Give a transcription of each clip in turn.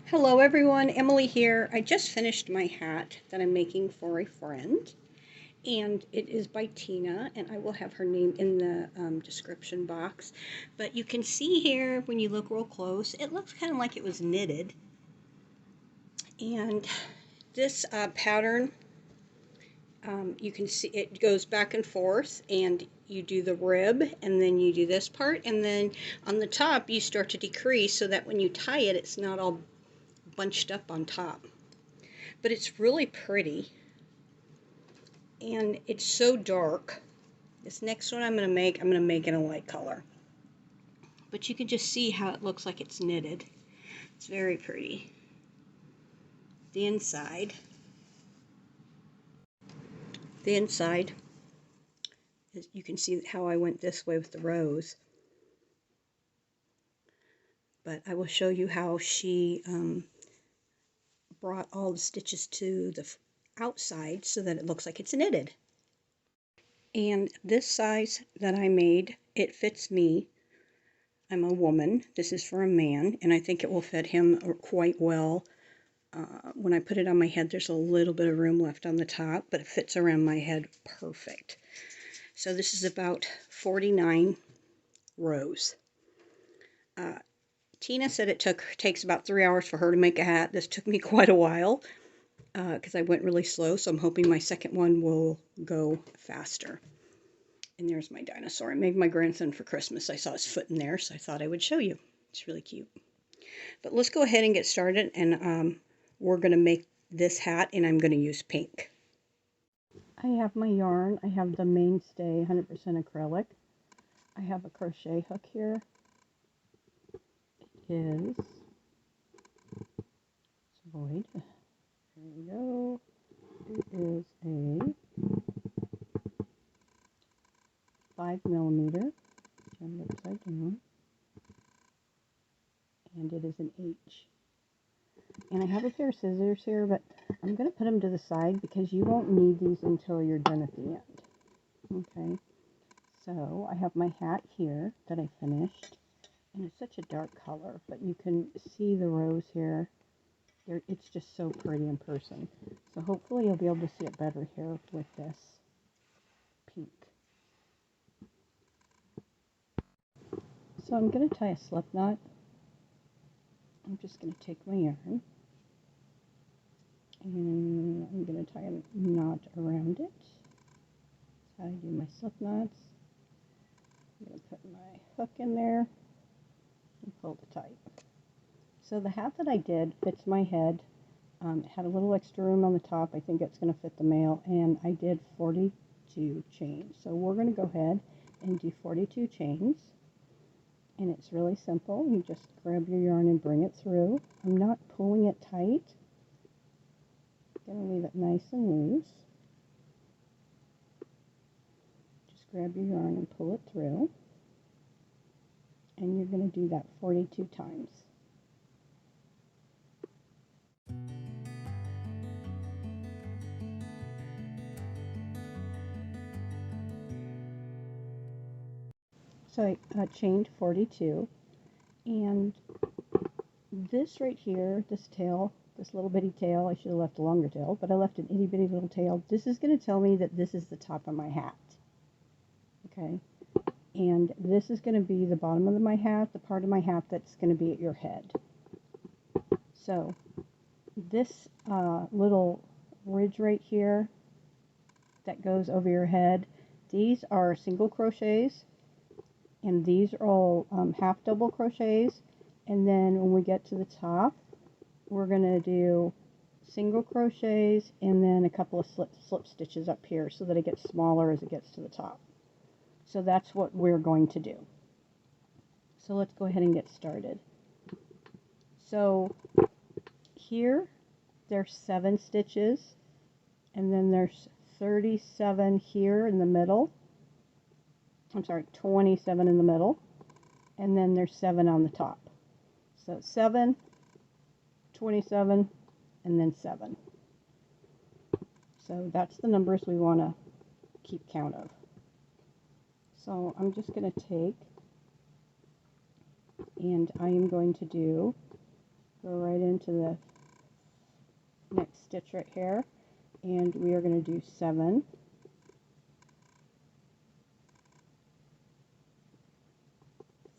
Hello everyone, Emily here. I just finished my hat that I'm making for a friend, and it is by Tina, and I will have her name in the description box. But you can see here, when you look real close, it looks kind of like it was knitted. And this pattern, you can see it goes back and forth, and you do the rib, and then you do this part, and then on the top you start to decrease so that when you tie it, it's not all bunched up on top. But it's really pretty, and it's so dark. This next one I'm going to make in a light color. But you can just see how it looks like it's knitted. It's very pretty. The inside. The inside, you can see how I went this way with the rose. But I will show you how she brought all the stitches to the outside so that it looks like it's knitted. And this size that I made, it fits me. I'm a woman. This is for a man, and I think it will fit him quite well. When I put it on my head, there's a little bit of room left on the top, but it fits around my head perfect. So this is about 49 rows. Tina said it takes about 3 hours for her to make a hat. This took me quite a while because I went really slow, so I'm hoping my second one will go faster. And there's my dinosaur. I made my grandson for Christmas. I saw his foot in there, so I thought I would show you. It's really cute. But let's go ahead and get started, and we're going to make this hat, and I'm going to use pink. I have my yarn. I have the Mainstay 100% acrylic. I have a crochet hook here. It is void. There we go. It is a 5mm. Turn it upside down. And it is an H. And I have a pair of scissors here, but I'm going to put them to the side because you won't need these until you're done at the end. Okay, so I have my hat here that I finished, and it's such a dark color, but you can see the rows here. It's just so pretty in person. So hopefully you'll be able to see it better here with this pink. So I'm going to tie a slip knot. I'm just going to take my yarn, and I'm going to tie a knot around it. That's how I do my slip knots. I'm going to put my hook in there and pull it tight. So the hat that I did fits my head. It had a little extra room on the top. I think it's going to fit the male, and I did 42 chains. So we're going to go ahead and do 42 chains. And it's really simple. You just grab your yarn and bring it through. I'm not pulling it tight. I'm going to leave it nice and loose. Just grab your yarn and pull it through. And you're going to do that 42 times. So I chained 42, and this right here, this tail, this little bitty tail, I should have left a longer tail, but I left an itty bitty little tail. This is going to tell me that this is the top of my hat. Okay, and this is going to be the bottom of my hat, the part of my hat that's going to be at your head. So this little ridge right here that goes over your head, these are single crochets. And these are all half double crochets, and then when we get to the top, we're going to do single crochets and then a couple of slip stitches up here so that it gets smaller as it gets to the top. So that's what we're going to do. So let's go ahead and get started. So here there's 7 stitches, and then there's 37 here in the middle. I'm sorry, 27 in the middle, and then there's 7 on the top. So 7, 27, and then 7. So that's the numbers we want to keep count of. So I'm just going to take, and I am going to do go right into the next stitch right here, and we are going to do 7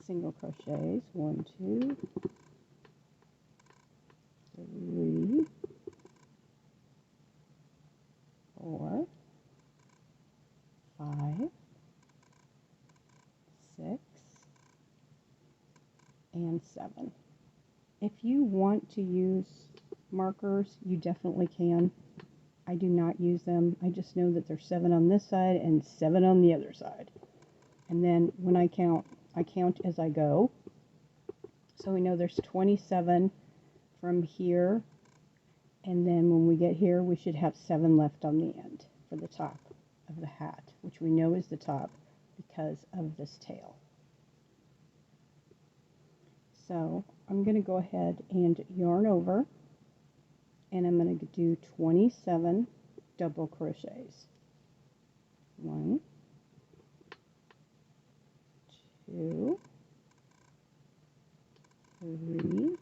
single crochets. 1, 2, 3, 4, 5, 6, and 7. If you want to use markers, you definitely can. I do not use them. I just know that there's 7 on this side and 7 on the other side. And then when I count as I go. So we know there's 27 from here, and then when we get here we should have 7 left on the end for the top of the hat, which we know is the top because of this tail. So I'm going to go ahead and yarn over, and I'm going to do 27 double crochets. 1, 2, 3,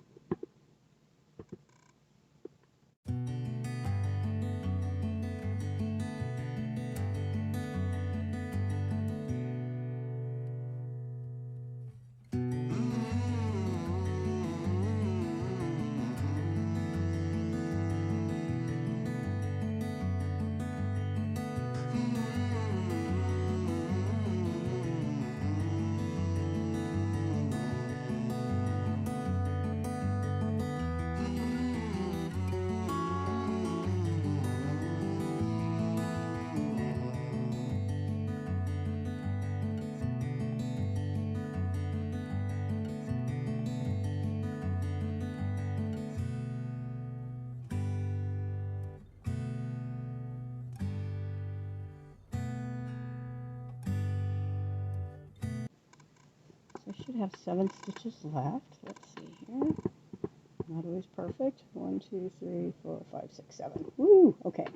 So I should have 7 stitches left. Let's see here. Not always perfect. 1, 2, 3, 4, 5, 6, 7. Woo! Okay.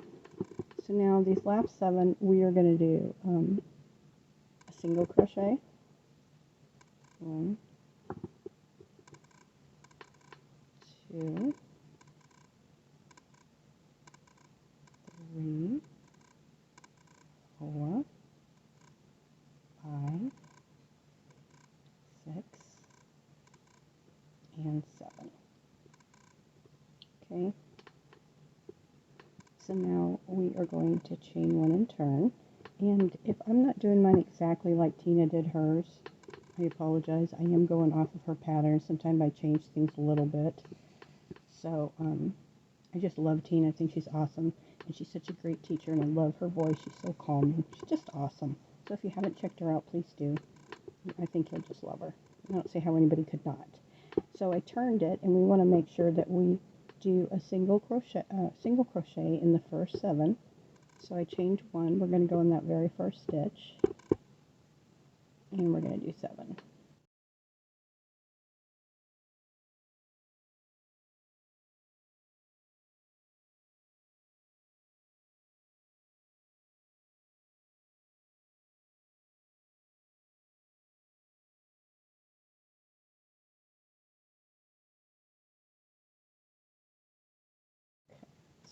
So now these last 7, we are going to do a single crochet. 1, 2, 3, 4, 5, 6, and 7. Okay. So now we are going to chain 1 and turn. And if I'm not doing mine exactly like Tina did hers, I apologize. I am going off of her pattern. Sometimes I change things a little bit. So I just love Tina. I think she's awesome. And she's such a great teacher, and I love her voice. She's so calming. She's just awesome. So if you haven't checked her out, please do. I think you'll just love her. I don't see how anybody could not. So I turned it, and we want to make sure that we do a single crochet in the first 7. So I chained 1. We're going to go in that very first stitch, and we're going to do 7.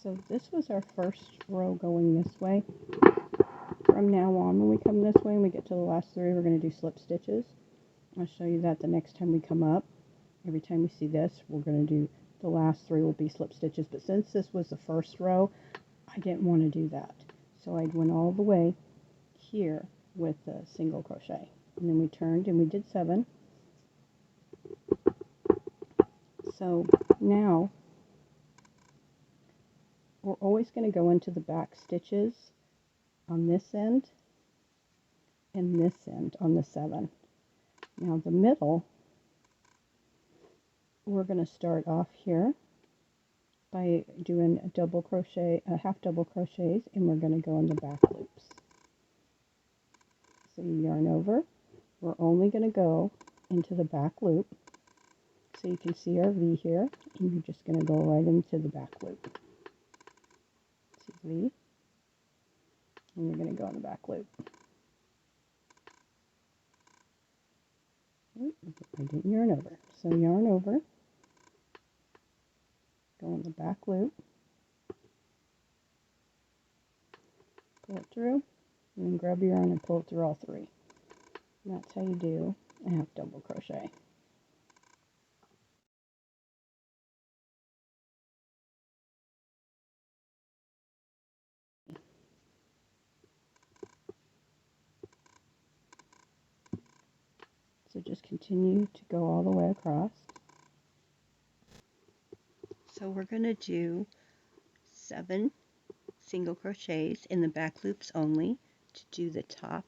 So this was our first row going this way. From now on, when we come this way and we get to the last 3, we're going to do slip stitches. I'll show you that the next time we come up. Every time we see this, we're going to do the last 3 will be slip stitches. But since this was the first row, I didn't want to do that. So I went all the way here with the single crochet. And then we turned and we did 7. So now we're always going to go into the back stitches on this end and this end on the 7. Now the middle, we're going to start off here by doing a double crochet, half double crochets, and we're going to go in the back loops. So you yarn over. We're only going to go into the back loop. So you can see our V here, and you're just going to go right into the back loop. See V, and you're going to go in the back loop. I didn't yarn over. So yarn over, go in the back loop, pull it through, and then grab your yarn and pull it through all three. And that's how you do a half double crochet. So just continue to go all the way across. So we're going to do 7 single crochets in the back loops only to do the top.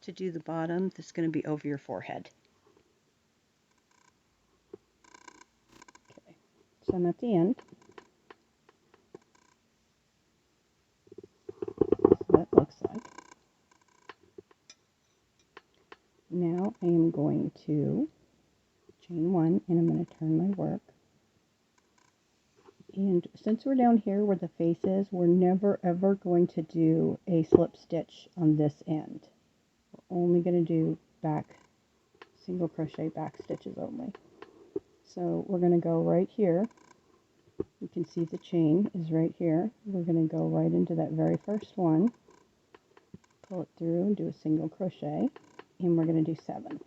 To do the bottom, that's going to be over your forehead. Okay, so I'm at the end. So that looks like. Now I am going to chain 1 and I'm going to turn my work. And since we're down here where the face is, we're never ever going to do a slip stitch on this end. We're only going to do back single crochet back stitches only. So we're going to go right here. You can see the chain is right here. We're going to go right into that very first one, pull it through and do a single crochet, and we're going to do 7.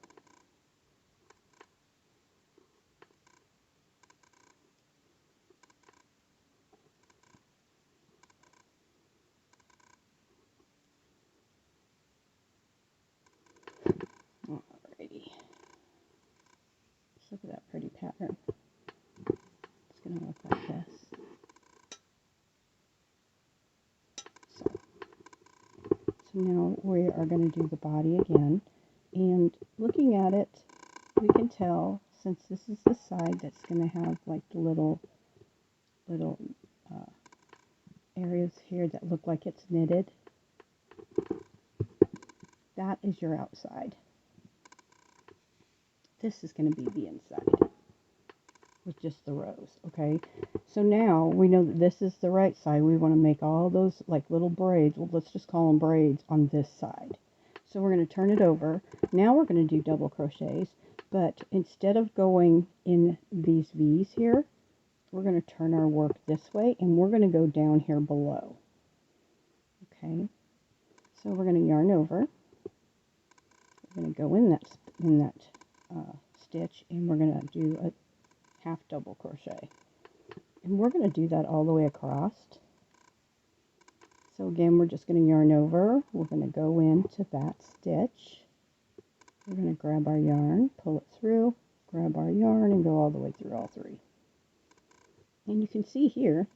Alrighty. Let's look at that pretty pattern. It's going to look like this. So now we are going to do the body again, and looking at it, we can tell, since this is the side that's going to have like the little areas here that look like it's knitted, that is your outside. This is going to be the inside with just the rows. Okay, so now we know that this is the right side. We want to make all those like little braids, well, let's just call them braids, on this side. So we're going to turn it over. Now we're going to do double crochets, but instead of going in these V's here, we're going to turn our work this way and we're going to go down here below. Okay, so we're going to yarn over. We're going to go in that stitch, and we're going to do a half double crochet, and we're going to do that all the way across. So again, we're just going to yarn over. We're going to go into that stitch. We're going to grab our yarn, pull it through, grab our yarn, and go all the way through all three. And you can see here,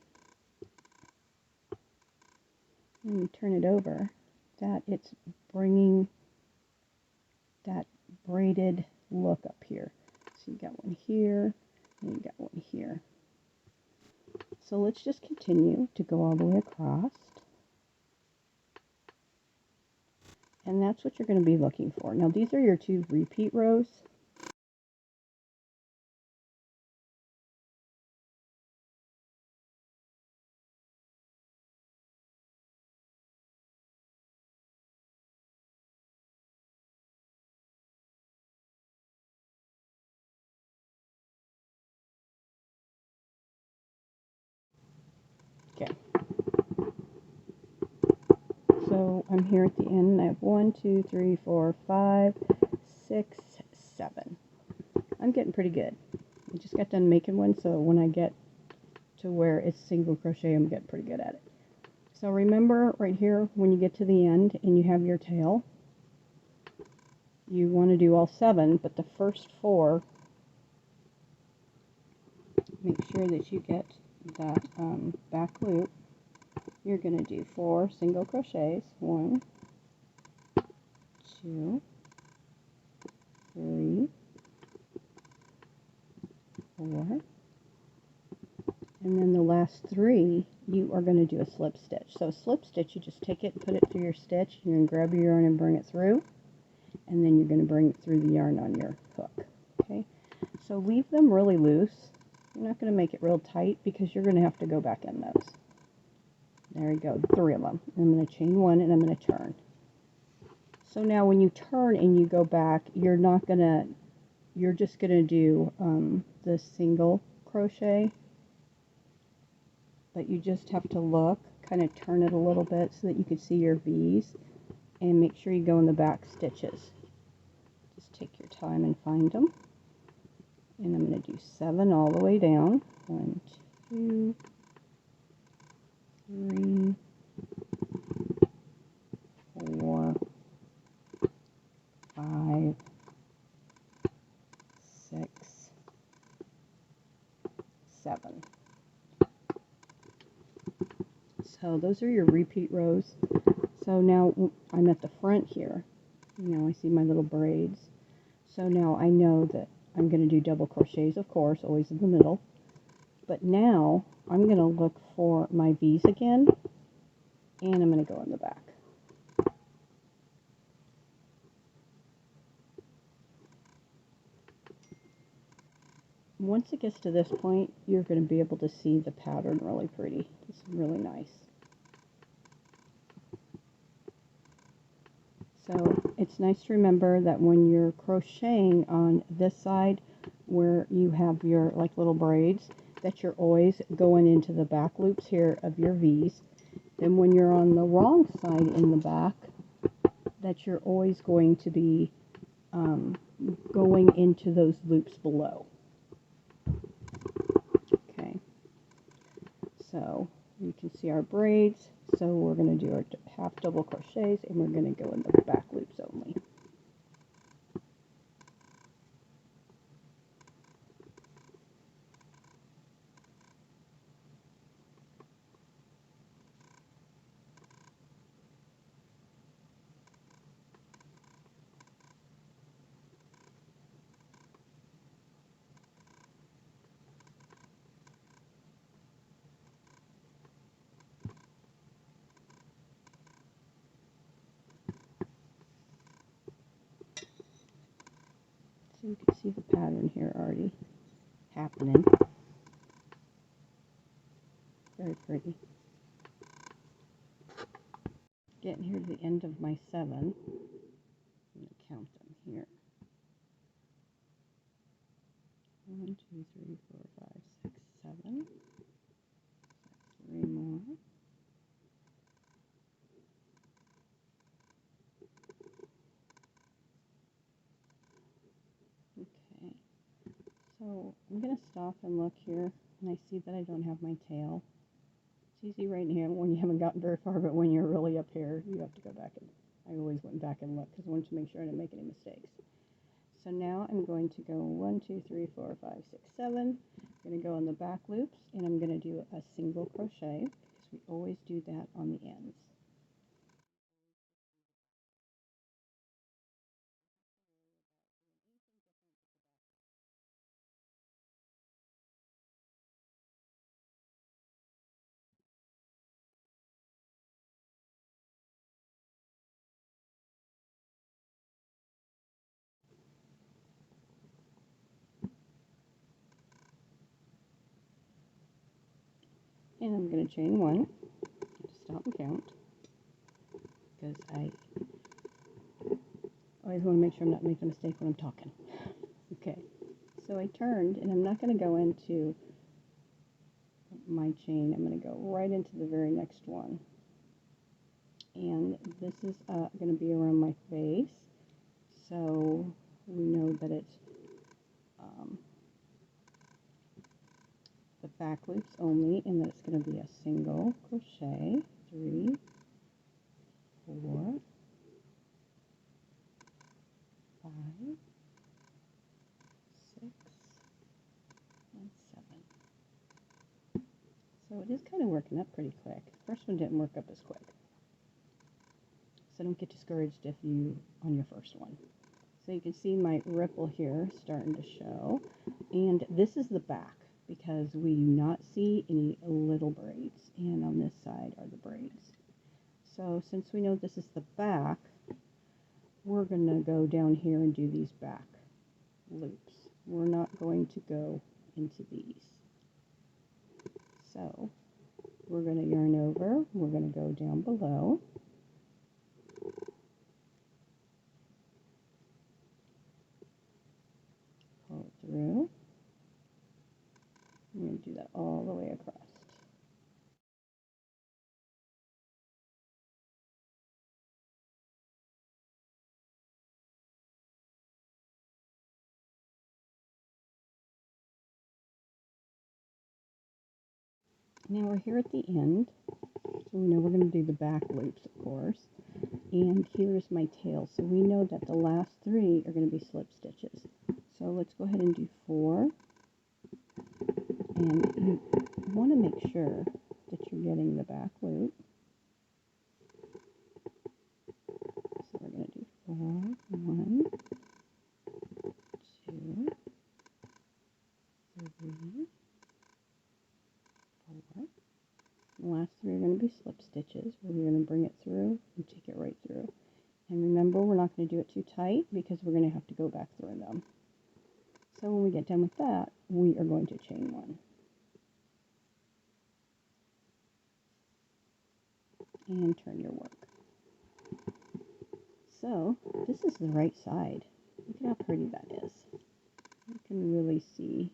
when we turn it over, that it's bringing that braided look up here. So you got one here, and you got one here. So let's just continue to go all the way across. And that's what you're going to be looking for. Now these are your 2 repeat rows. Okay. So I'm here at the end, and I have 1, 2, 3, 4, 5, 6, 7. I'm getting pretty good. I just got done making one, so when I get to where it's single crochet, I'm getting pretty good at it. So remember right here, when you get to the end and you have your tail, you want to do all 7, but the first 4, make sure that you get that back loop. You're going to do 4 single crochets. 1, 2, 3, 4, and then the last 3 you are going to do a slip stitch. So a slip stitch, you just take it and put it through your stitch. You're going to grab your yarn and bring it through, and then you're going to bring it through the yarn on your hook. Okay, so leave them really loose. You're not going to make it real tight because you're going to have to go back in those. There you go, 3 of them. I'm going to chain 1 and I'm going to turn. So now when you turn and you go back, you're just going to do the single crochet but you just have to look, kind of turn it a little bit so that you can see your V's, and make sure you go in the back stitches. Just take your time and find them. And I'm going to do 7 all the way down. 1, 2, 3, 4, 5, 6, 7. So those are your repeat rows. So now I'm at the front here. You know, I see my little braids. So now I know that I'm going to do double crochets, of course, always in the middle. But now I'm going to look for my V's again, and I'm going to go in the back. Once it gets to this point, you're going to be able to see the pattern really pretty. It's really nice. So it's nice to remember that when you're crocheting on this side where you have your like little braids, that you're always going into the back loops here of your V's. Then when you're on the wrong side in the back, that you're always going to be going into those loops below. Okay, so you can see our braids. So we're going to do our half double crochets, and we're going to go in the back loops only. So you can see the pattern here already happening. Very pretty. Getting here to the end of my 7. I'm going to count them here. 1, 2, 3, 4, 5, 6, 7. 3 more. Okay. So I'm going to stop and look here, and I see that I don't have my tail. It's easy right here when you haven't gotten very far, but when you're really up here, you have to go back. And I always went back and looked because I wanted to make sure I didn't make any mistakes. So now I'm going to go 1, 2, 3, 4, 5, 6, 7. I'm going to go in the back loops, and I'm going to do a single crochet because we always do that on the ends. And I'm going to chain 1, stop and count, because I always want to make sure I'm not making a mistake when I'm talking. Okay, so I turned, and I'm not going to go into my chain. I'm going to go right into the very next one. And this is going to be around my face, so we know that it's the back loops only, and that it's going to be a single crochet, 3, 4, 5, 6, and 7. So it is kind of working up pretty quick. The first one didn't work up as quick. So don't get discouraged if you on your first one. So you can see my ripple here starting to show. And this is the back because we do not see any little braids. And on this side are the braids. So since we know this is the back, we're going to go down here and do these back loops. We're not going to go into these. So we're going to yarn over. We're going to go down below. Pull it through. I'm going to do that all the way across. Now we're here at the end, so we know we're going to do the back loops, of course. And here's my tail, so we know that the last 3 are going to be slip stitches. So let's go ahead and do 4. And you want to make sure that you're getting the back loop. So we're going to do 4, 1, 2, 3, 4. The last 3 are going to be slip stitches, where we're going to bring it through and take it right through. And remember, we're not going to do it too tight because we're going to have to go back through them. So when we get done with that, we are going to chain 1. And turn your work. So this is the right side. Look at how pretty that is. You can really see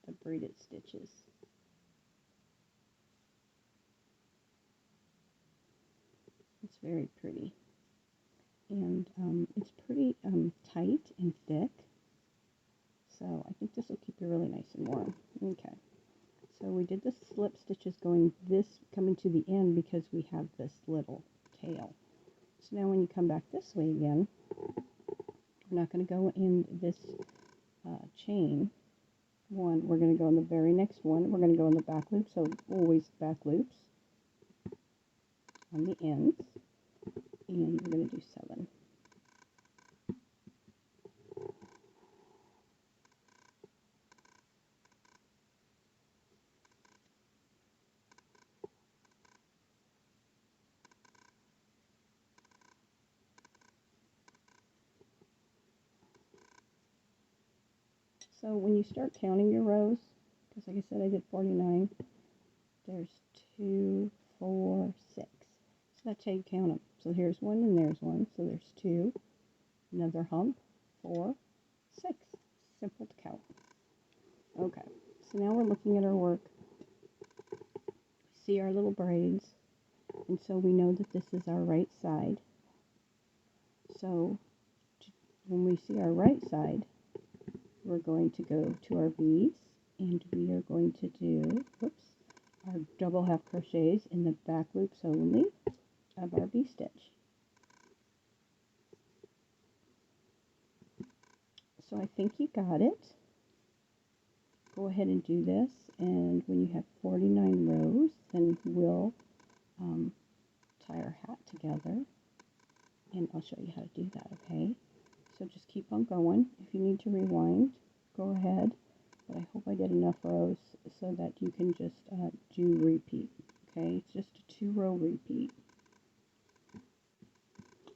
the braided stitches. It's very pretty. And it's pretty tight and thick. So I think this will keep you really nice and warm. Okay. So we did the slip stitches coming to the end because we have this little tail. So now when you come back this way again, we're not going to go in this chain one. We're going to go in the very next one. We're going to go in the back loop, so always back loops on the ends. And we're going to do 7. So when you start counting your rows, because like I said, I did 49, there's 2, 4, 6. So that's how you count them. So here's 1 and there's 1. So there's 2, another hump, 4, 6. Simple to count. Okay, so now we're looking at our work. See our little braids, and so we know that this is our right side. So when we see our right side, we're going to go to our beads, and we are going to do, our double half crochets in the back loops only of our V-stitch. So I think you got it. Go ahead and do this, and when you have 49 rows, then we'll tie our hat together, and I'll show you how to do that, okay? So just keep on going. If you need to rewind, go ahead, but I hope I did enough rows so that you can just do repeat, okay? It's just a 2-row repeat.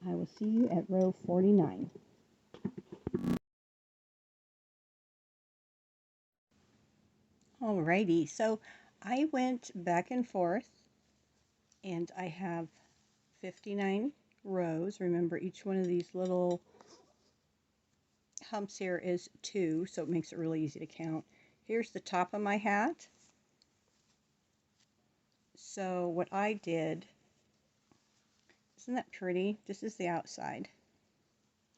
I will see you at row 49. Alrighty, so I went back and forth, and I have 59 rows. Remember, each one of these little humps here is 2, so it makes it really easy to count. Here's the top of my hat. So what I did, isn't that pretty? This is the outside.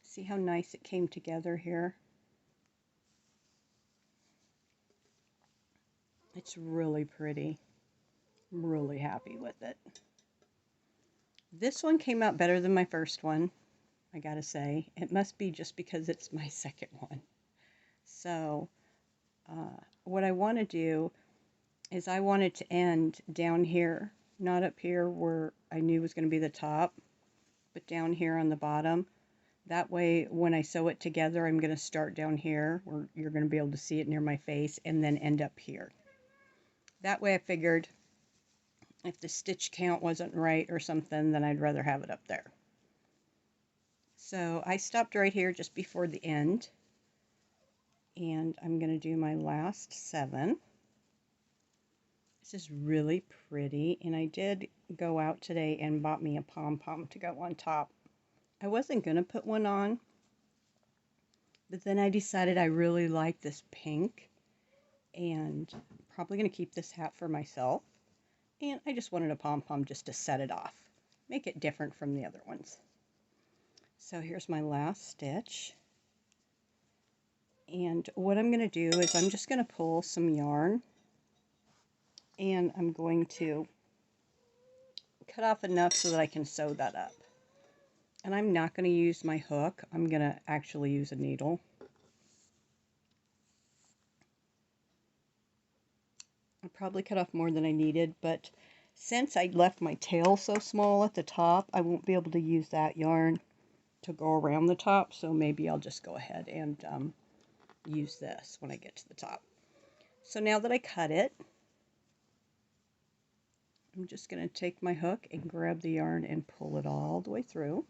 See how nice it came together here? It's really pretty. I'm really happy with it. This one came out better than my first one, I gotta say. It must be just because it's my second one. So what I want to do is I want it to end down here, not up here where I knew was going to be the top, but down here on the bottom. That way when I sew it together, I'm going to start down here where you're going to be able to see it near my face, and then end up here. That way I figured if the stitch count wasn't right or something, then I'd rather have it up there. So I stopped right here just before the end, and I'm going to do my last 7. This is really pretty, and I did go out today and bought me a pom-pom to go on top. I wasn't going to put one on, but then I decided I really like this pink, and probably going to keep this hat for myself. And I just wanted a pom-pom just to set it off, make it different from the other ones. So here's my last stitch. And what I'm going to do is I'm just going to pull some yarn and I'm going to cut off enough so that I can sew that up. And I'm not going to use my hook. I'm going to actually use a needle. I probably cut off more than I needed, but since I left my tail so small at the top, I won't be able to use that yarn to go around the top, so maybe I'll just go ahead and use this when I get to the top. So now that I cut it, I'm just going to take my hook and grab the yarn and pull it all the way through.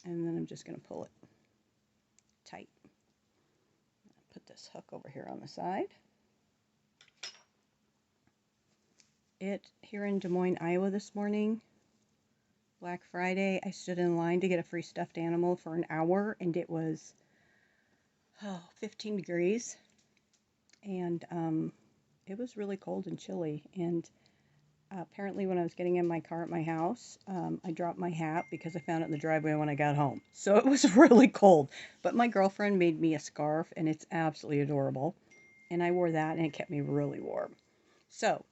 And then I'm just going to pull it tight. Put this hook over here on the side. Here in Des Moines, Iowa this morning, Black Friday, I stood in line to get a free stuffed animal for an hour, and it was 15 degrees, and it was really cold and chilly. And apparently when I was getting in my car at my house, I dropped my hat because I found it in the driveway when I got home. So it was really cold, but my girlfriend made me a scarf, and it's absolutely adorable, and I wore that, and it kept me really warm. So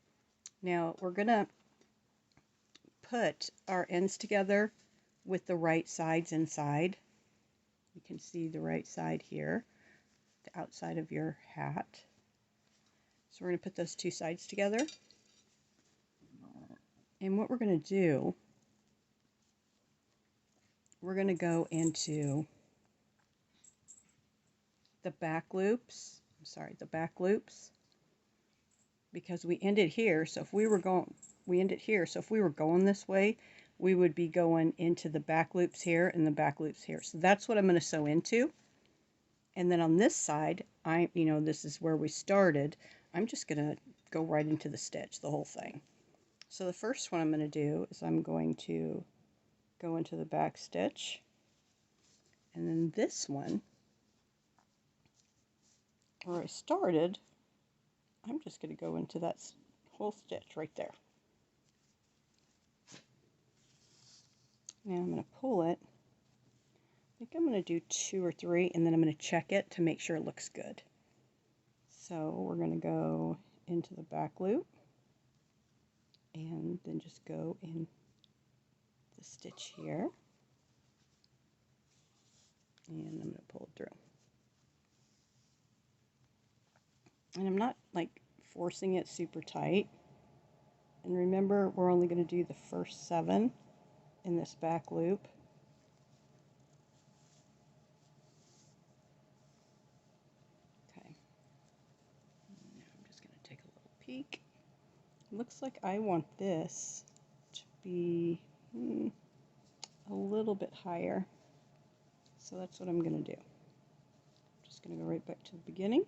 now we're gonna put our ends together with the right sides inside. You can see the right side here, the outside of your hat. So we're going to put those two sides together. And what we're going to do, we're going to go into the back loops. The back loops, because we ended here. So if we were going, So if we were going this way, we would be going into the back loops here and the back loops here. So that's what I'm going to sew into. And then on this side, this is where we started. I'm just going to go right into the stitch, the whole thing. So the first one I'm going to do is I'm going to go into the back stitch. And then this one, where I started, I'm just going to go into that whole stitch right there. Now I'm going to pull it. I think I'm going to do 2 or 3, and then I'm going to check it to make sure it looks good. So we're going to go into the back loop, and then just go in the stitch here, and I'm going to pull it through. And I'm not like forcing it super tight. And remember, we're only going to do the first 7 in this back loop. Okay. Now I'm just going to take a little peek. It looks like I want this to be a little bit higher. So that's what I'm going to do. I'm just going to go right back to the beginning.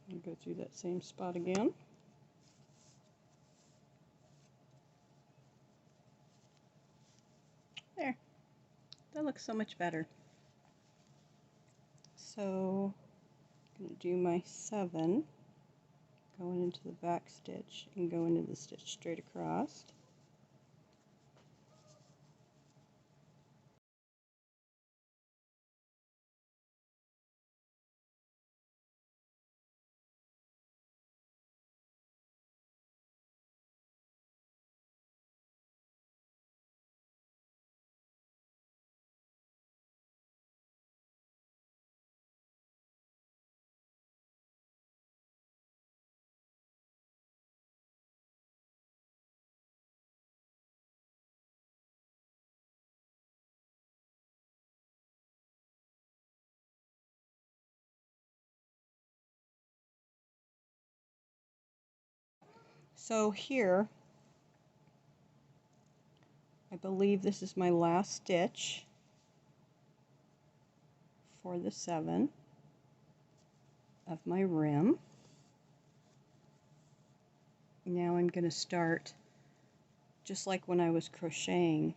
And go through that same spot again. There. That looks so much better. So I'm going to do my 7, going into the back stitch and go into the stitch straight across. So here, I believe this is my last stitch for the 7 of my rim. Now I'm going to start just like when I was crocheting.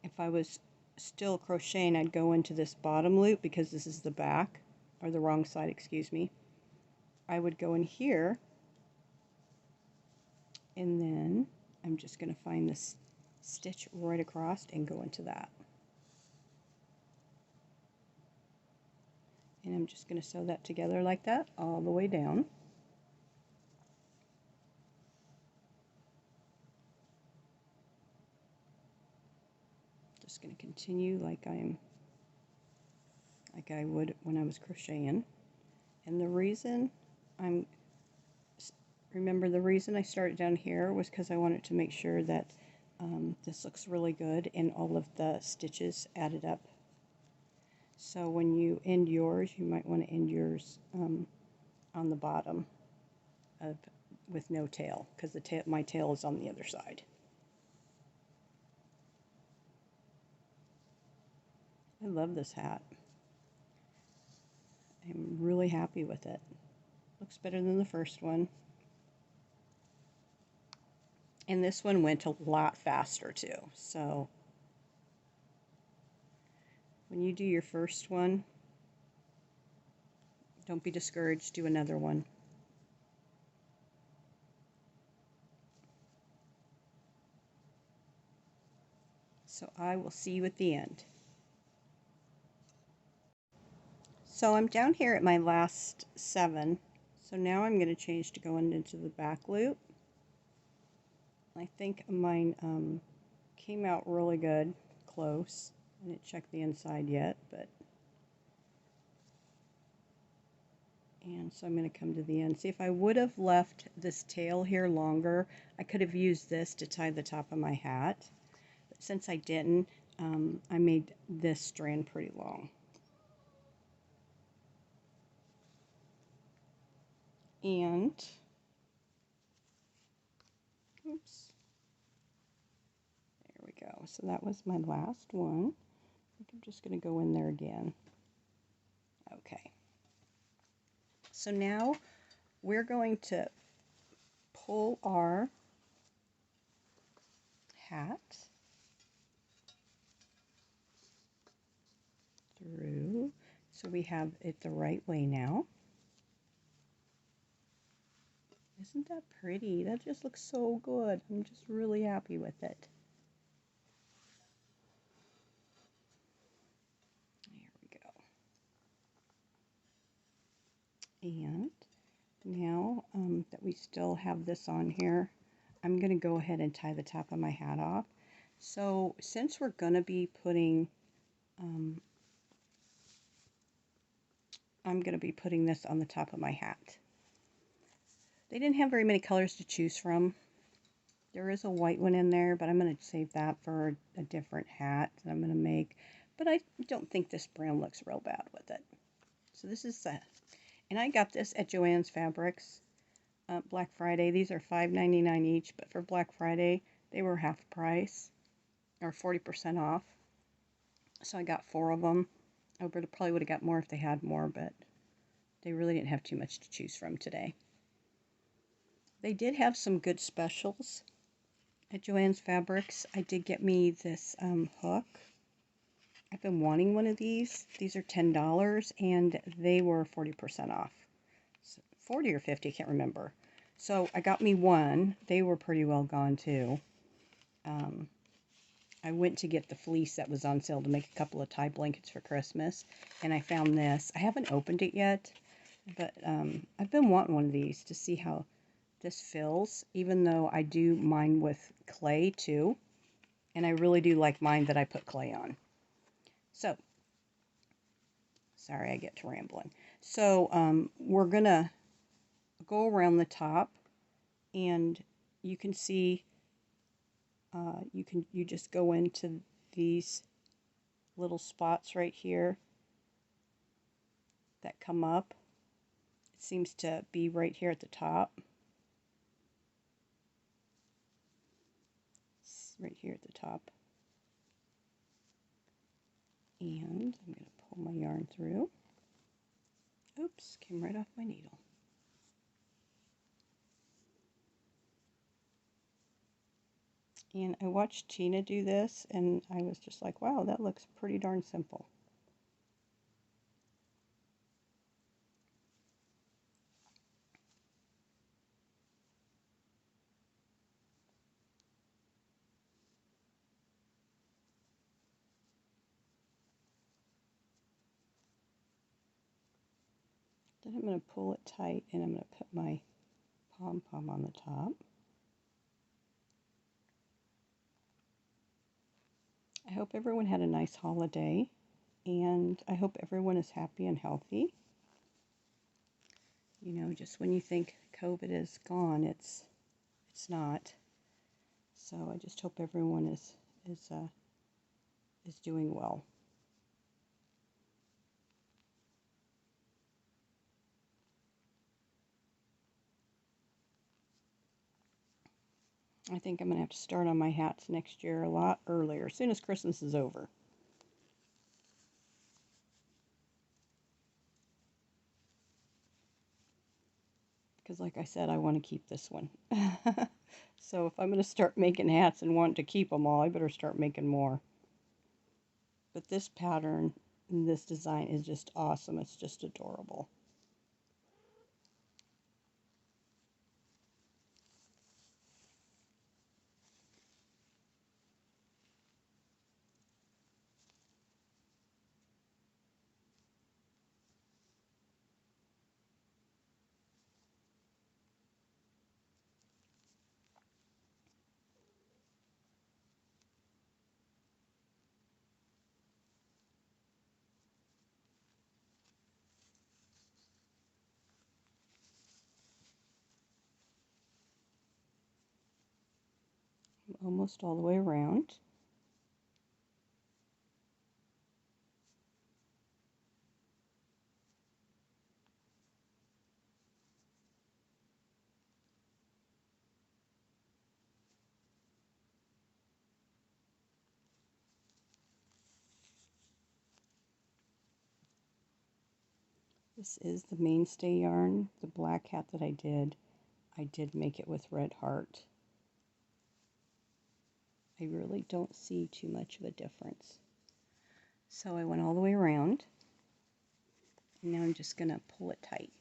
If I was still crocheting, I'd go into this bottom loop because this is the back, or the wrong side, excuse me. I would go in here, and then I'm just going to find this stitch right across and go into that. And I'm just going to sew that together like that all the way down. Just going to continue like I would when I was crocheting. And the reason remember the reason I started down here was because I wanted to make sure that this looks really good and all of the stitches added up. So when you end yours, you might want to end yours on the bottom with no tail, because my tail is on the other side. I love this hat. I'm really happy with it. Looks better than the first one. And this one went a lot faster too. So when you do your first one, don't be discouraged, do another one. So I will see you at the end. So I'm down here at my last 7. So now I'm going to change to going into the back loop. I think mine came out really good, close. I didn't check the inside yet, but and so I'm going to come to the end. See, if I would have left this tail here longer, I could have used this to tie the top of my hat. But since I didn't, I made this strand pretty long. And, oops, there we go. So that was my last one. I think I'm just going to go in there again. Okay. So now we're going to pull our hat through so we have it the right way now. Isn't that pretty? That just looks so good. I'm just really happy with it. There we go. And now that we still have this on here, I'm going to go ahead and tie the top of my hat off. So since we're going to be putting, I'm going to be putting this on the top of my hat. They didn't have very many colors to choose from. There is a white one in there, but I'm going to save that for a different hat that I'm going to make. But I don't think this brown looks real bad with it. So this is and I got this at Joann's Fabrics Black Friday. These are $5.99 each, but for Black Friday they were half price or 40% off. So I got 4 of them. I probably would have got more if they had more, but they really didn't have too much to choose from today. They did have some good specials at Joann's Fabrics. I did get me this hook. I've been wanting one of these. These are $10 and they were 40% off. So 40 or 50, I can't remember. So I got me one. They were pretty well gone too. I went to get the fleece that was on sale to make a couple of tie blankets for Christmas, and I found this. I haven't opened it yet, but I've been wanting one of these to see how this fills, even though I do mine with clay too, and I really do like mine that I put clay on. So, sorry I get to rambling. So we're gonna go around the top, and you can see you just go into these little spots right here that come up. It seems to be right here at the top. It's right here at the top. And I'm going to pull my yarn through. Oops, came right off my needle. And I watched Tinna do this, and I was just like, wow, that looks pretty darn simple. Then I'm going to pull it tight and I'm going to put my pom-pom on the top. I hope everyone had a nice holiday, and I hope everyone is happy and healthy. You know, just when you think COVID is gone, it's not. So I just hope everyone is doing well. I think I'm going to have to start on my hats next year a lot earlier, as soon as Christmas is over. Because like I said, I want to keep this one. So if I'm going to start making hats and want to keep them all, I better start making more. But this pattern, this design is just awesome. It's just adorable. Almost all the way around. This is the mainstay yarn, the black hat that I did. I did make it with red heart. I really don't see too much of a difference. So I went all the way around, and now I'm just going to pull it tight.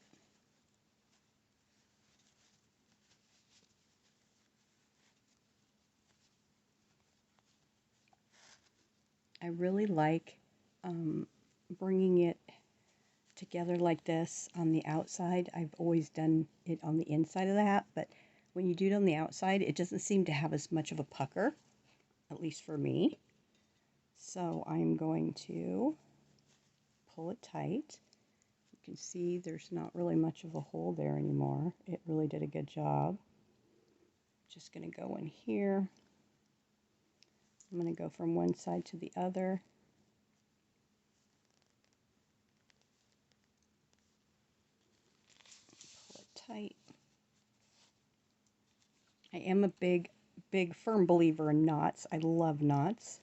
I really like bringing it together like this on the outside. I've always done it on the inside of the hat, but when you do it on the outside, it doesn't seem to have as much of a pucker, at least for me. So I'm going to pull it tight. You can see there's not really much of a hole there anymore. It really did a good job. Just going to go in here. I'm going to go from one side to the other. Pull it tight. I am a big firm believer in knots. I love knots.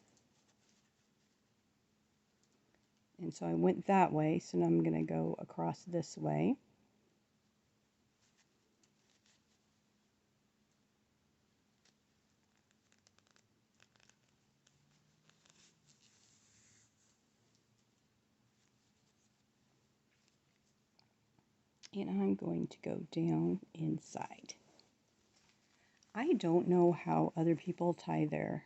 And so I went that way, so now I'm going to go across this way. And I'm going to go down inside. I don't know how other people tie their...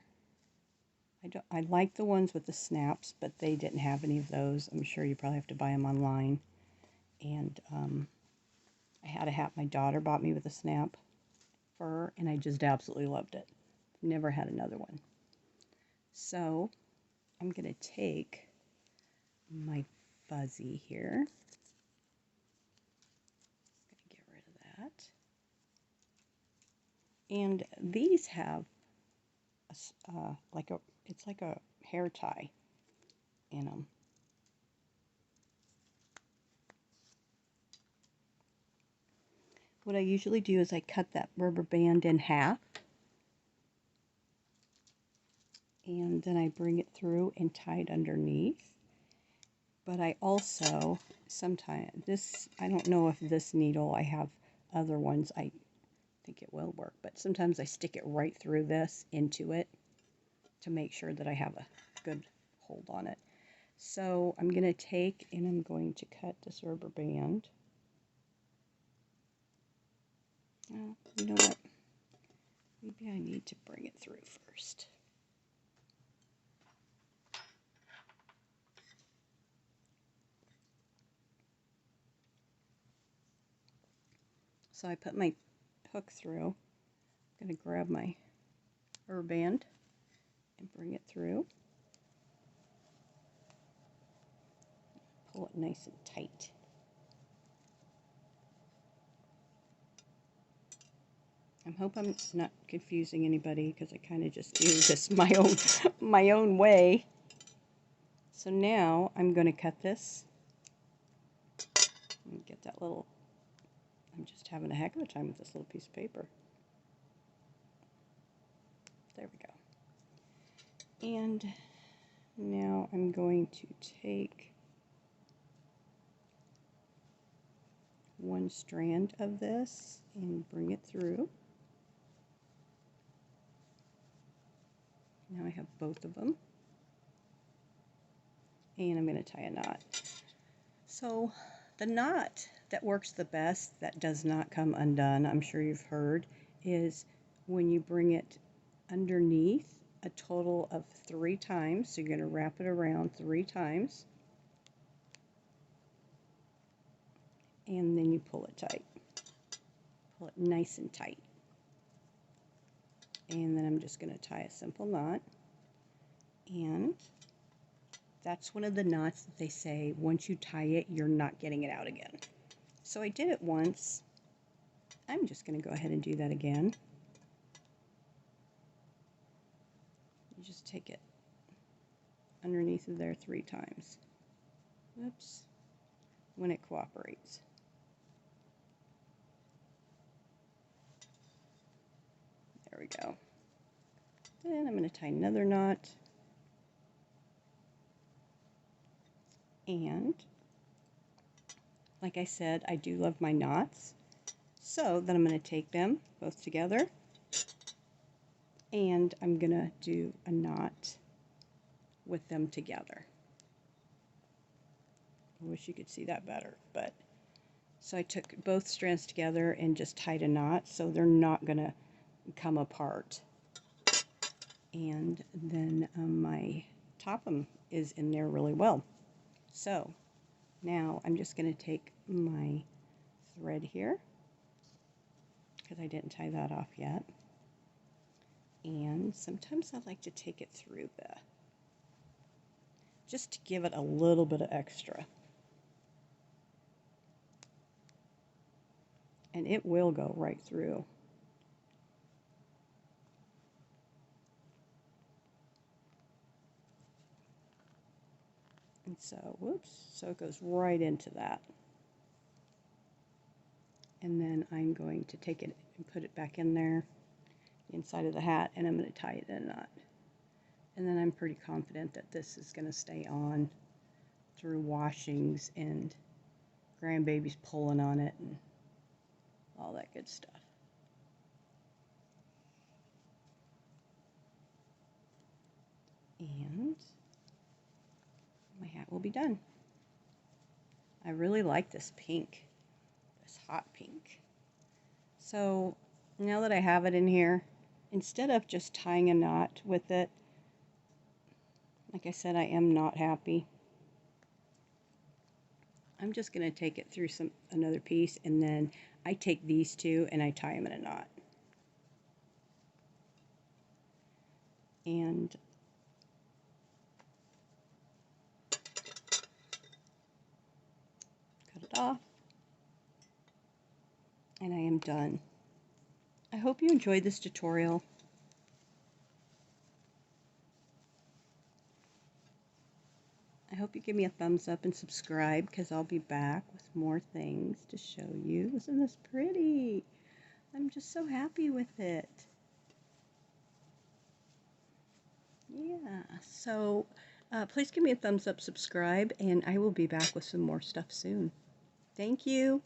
I like the ones with the snaps, but they didn't have any of those. I'm sure you probably have to buy them online. And I had a hat my daughter bought me with a snap fur, and I just absolutely loved it. Never had another one. So I'm going to take my fuzzy here. Get rid of that. And these have it's like a hair tie in them. What I usually do is I cut that rubber band in half, and then I bring it through and tie it underneath. But I also sometimes I don't know if this needle, I have other ones, I think it will work, but sometimes I stick it right through this into it to make sure that I have a good hold on it. So I'm going to take and I'm going to cut this rubber band. Well, you know what? Maybe I need to bring it through first. So I put my hook through. I'm going to grab my rubber band and bring it through. Pull it nice and tight. I hope I'm not confusing anybody because I kind of just do this my own way. So now I'm going to cut this. And get that little. I'm just having a heck of a time with this little piece of paper. There we go. And now I'm going to take one strand of this and bring it through. Now I have both of them. And I'm going to tie a knot. So the knot that works the best, that does not come undone, I'm sure you've heard, is when you bring it underneath a total of 3 times. So you're going to wrap it around 3 times. And then you pull it tight. Pull it nice and tight. And then I'm just going to tie a simple knot. And that's one of the knots that they say once you tie it, you're not getting it out again. So I did it once. I'm just going to go ahead and do that again. You just take it underneath of there 3 times. Whoops. When it cooperates. There we go. Then I'm going to tie another knot. And like I said, I do love my knots. So then I'm going to take them both together and I'm going to do a knot with them together. I wish you could see that better, but so I took both strands together and just tied a knot so they're not going to come apart. And then my top-em is in there really well. So now I'm just going to take my thread here because I didn't tie that off yet. And sometimes I like to take it through just to give it a little bit of extra. And it will go right through. And so, whoops, so it goes right into that. And then I'm going to take it and put it back in there, inside of the hat, and I'm going to tie it in a knot. And then I'm pretty confident that this is going to stay on through washings and grandbabies pulling on it and all that good stuff. And my hat will be done. I really like this pink, this hot pink. So now that I have it in here, instead of just tying a knot with it, like I said, I am not happy. I'm just going to take it through another piece, and then I take these two and I tie them in a knot. And cut it off. And I am done. I hope you enjoyed this tutorial. I hope you give me a thumbs up and subscribe because I'll be back with more things to show you. Isn't this pretty? I'm just so happy with it. Yeah, so please give me a thumbs up, subscribe, and I will be back with some more stuff soon. Thank you.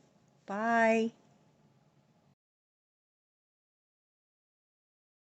Bye.